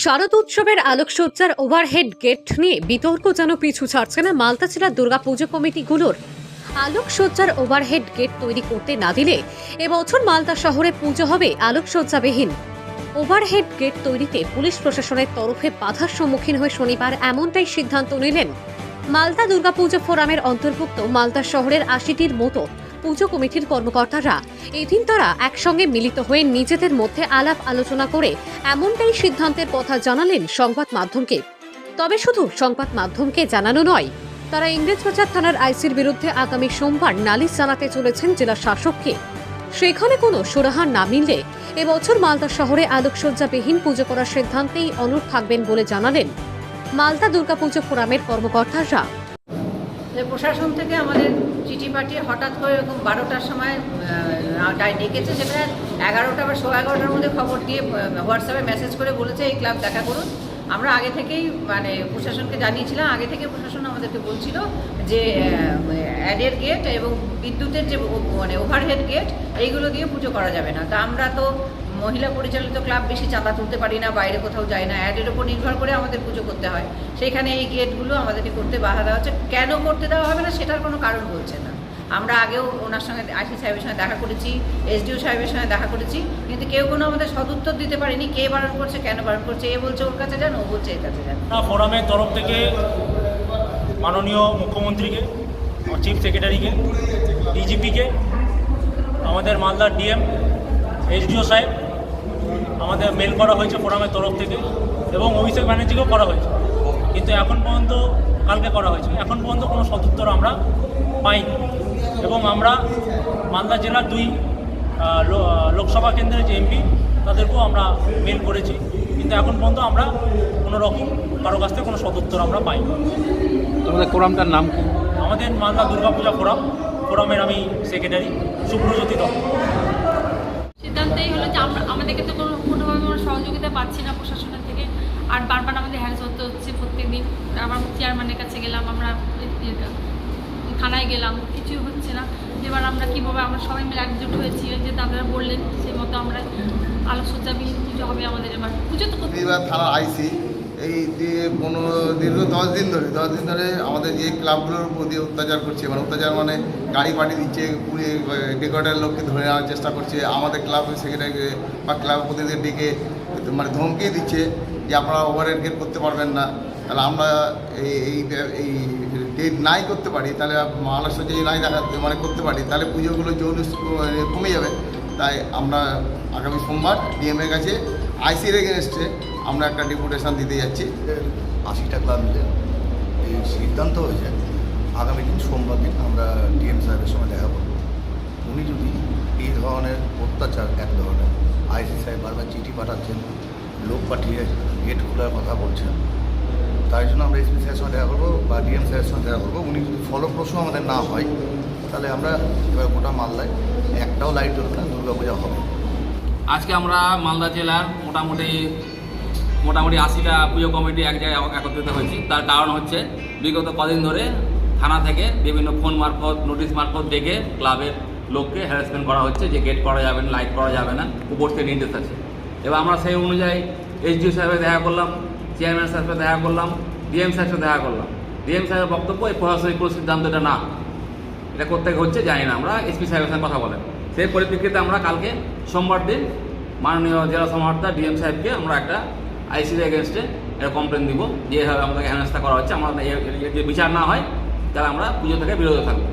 শারদ উৎসবের আলোকসজ্জার overhead gate নিয়ে বিতর্ক যেন পিছু ছাড়ছে না মালদা জেলার দুর্গাপুজো কমিটিগুলোর। আলোকসজ্জার ওভারহেড গেট তৈরি করতে না দিলে এবছর মালদা শহরে পুজো হবে আলোকসজ্জাবিহীন। ওভারহেড গেট তৈরিতে পুলিশ প্রশাসনের তরফে বাধার সম্মুখীন হয়ে শনিবার এমনটাই সিদ্ধান্ত নিলেন মালদা দুর্গাপুজো ফোরামের অন্তর্ভুক্ত মালদা শহরের ৮০টির মতো পুজো কমিটির কর্মকর্তারা। এদিন তারা একসঙ্গে মিলিত হয়ে নিজেদের মধ্যে আলাপ আলোচনা করে এমনটাই সিদ্ধান্তের কথা জানালেন সংবাদ মাধ্যমকে। তবে শুধু সংবাদ মাধ্যমকে জানানো নয়, তারা ইংরেজবাজার থানার আইসির বিরুদ্ধে আগামী সোমবার নালিশ জানাতে চলেছেন জেলা শাসককে। সেখানে কোনো সুরাহা না মিললে এবছর মালদা শহরে আলোকসজ্জাবিহীন পুজো করার সিদ্ধান্তেই অনড় থাকবেন বলে জানালেন মালদা দুর্গাপুজো ফোরামের কর্মকর্তারা। প্রশাসন থেকে আমাদের চিঠি পাঠিয়ে হঠাৎ করে এরকম 12টার সময় ডেকেছে, সেখানে 11টা বা 11:15টার মধ্যে খবর দিয়ে হোয়াটসঅ্যাপে মেসেজ করে বলেছে এই ক্লাব দেখা করুন। আমরা আগে থেকেই প্রশাসনকে জানিয়েছিলাম। আগে থেকে প্রশাসন আমাদেরকে বলছিল যে অ্যাডের গেট এবং বিদ্যুতের যে ওভারহেড গেট এইগুলো দিয়ে পুজো করা যাবে না। তা আমরা তো মহিলা পরিচালিত ক্লাব, বেশি চাঁদা তুলতে পারি না, বাইরে কোথাও যায় না, অ্যাডের উপর নির্ভর করে আমাদের পুজো করতে হয়। সেইখানে এই গেটগুলো আমাদেরকে করতে বাধা দেওয়া হচ্ছে। কেন করতে দেওয়া হবে না সেটার কোনো কারণ বলছে না। আমরা আগেও ওনার সঙ্গে আইসি সাহেবের সঙ্গে দেখা করেছি, এসডিও সাহেবের সঙ্গে দেখা করেছি, কিন্তু কেউ কোনো আমাদের সদুত্তর দিতে পারেনি। কে বারণ করছে, কেন বারণ করছে, এ বলছে ওর কাছে যান, ও বলছে এর কাছে যান। ফোরামের তরফ থেকে মাননীয় মুখ্যমন্ত্রীকে, চিফ সেক্রেটারিকে, ডিজিপিকে, আমাদের মালদার ডিএম, এসডিও সাহেব আমাদের মেল করা হয়েছে ফোরামের তরফ থেকে, এবং অভিষেক ব্যানার্জিকেও করা হয়েছে। কিন্তু এখন পর্যন্ত, কালকে করা হয়েছে, এখন পর্যন্ত কোনো সদুত্তর আমরা পাইনি। এবং আমরা মালদা জেলার 2 লোকসভা কেন্দ্রের যে এমপি তাদেরকেও আমরা মেল করেছি, কিন্তু এখন পর্যন্ত আমরা কোনো রকম কারো কাছ থেকে কোনো সদুত্তর আমরা পাইনি। তোমাদের ফোরামটার নাম কি? আমাদের মালদা দুর্গাপূজা ফোরামের আমি সেক্রেটারি সুব্রজ্যোতি দত্ত। সিদ্ধান্তই হলো যে আমাদেরকে তো কোনোভাবে কোনো সহযোগিতা পাচ্ছি না প্রশাসনের থেকে, আর বারবার আমাদের হ্যারাস হতে হচ্ছে প্রত্যেক দিন। আবার চেয়ারম্যানের কাছে গেলাম, আমরা থানায় গেলাম, কিছুই হচ্ছে না। এবার আমরা কীভাবে, আমরা সবাই মিলে একজোট হয়েছি যে আপনারা বললেন সেই মতো আমরা আলোকসজ্জাবিহীন পুজো হবে আমাদের। এবার পুজো তো এবার থানার আইসি এই দীর্ঘ 10 দিন ধরে আমাদের যে ক্লাবগুলোর উপর দিয়ে অত্যাচার করছে, অত্যাচার গাড়ি পাঠিয়ে দিচ্ছে, ডেকোরেটার লোককে ধরে নেওয়ার চেষ্টা করছে, আমাদের ক্লাবের সেক্রেটারিকে বা ক্লাব প্রতিনিধিদের ডেকে ধমকিয়ে দিচ্ছে যে আপনারা ওভারহেড গেট করতে পারবেন না। তাহলে আমরা এই ডেট নাই করতে পারি, তাহলে আলোচনা যদি নাই করতে পারি, তাহলে পুজোগুলো জৌলুস কমে যাবে। তাই আমরা আগামী সোমবার ডিএমের কাছে আইসির এগেনস্টে আমরা একটা ডেপুটেশন দিতে যাচ্ছি। 80টা ক্লাব মিলে এই সিদ্ধান্ত হয়েছে আগামী দিন সোমবার দিন আমরা ডিএম সাহেবের সঙ্গে দেখা করব। উনি যদি এই ধরনের অত্যাচার, এক ধরনের আইসি সাহেব বারবার চিঠি পাঠাচ্ছেন, লোক পাঠিয়ে গেট খোলার কথা বলছেন, তাই জন্য আমরা এসপি সাহেবের সঙ্গে দেখা করবো বা ডিএম সাহেবের সঙ্গে দেখা করবো। উনি যদি ফলপ্রসূ আমাদের না হয়, তাহলে আমরা এবার গোটা মালদায় একটাও লাইট জ্বলবে না, দুর্গাপূজা হবে। আজকে আমরা মালদা জেলার মোটামুটি 80টা পুজো কমিটি এক জায়গায় একত্রিত হয়েছি। তার কারণ হচ্ছে বিগত কদিন ধরে থানা থেকে বিভিন্ন ফোন মারফত, নোটিশ মারফত ডেকে ক্লাবের লোককে হ্যারাসমেন্ট করা হচ্ছে যে গেট করা যাবে না, লাইট করা যাবে না, উপর থেকে নির্দেশ আছে। এবার আমরা সেই অনুযায়ী এসডিও সাহেবের দেখা করলাম, চেয়ারম্যান সাহেবের দেখা করলাম, ডিএম সাহেবের দেখা করলাম। ডিএম সাহেবের বক্তব্য এই প্রশাসনিক কোনো সিদ্ধান্ত এটা না, এটা করতে হচ্ছে জানি না, আমরা এসপি সাহেবের সঙ্গে কথা বলেন। সেই পরিপ্রেক্ষিতে আমরা কালকে সোমবার দিন মাননীয় জেলা সমাহর্তা ডিএম সাহেবকে আমরা একটা আইসির এগেনস্টে একটা কমপ্লেন দিব যে এভাবে আমাদেরকে হেনস্থা করা হচ্ছে। আমরা যদি বিচার না হয় তাহলে আমরা পুজো থেকে বিরত থাকবো।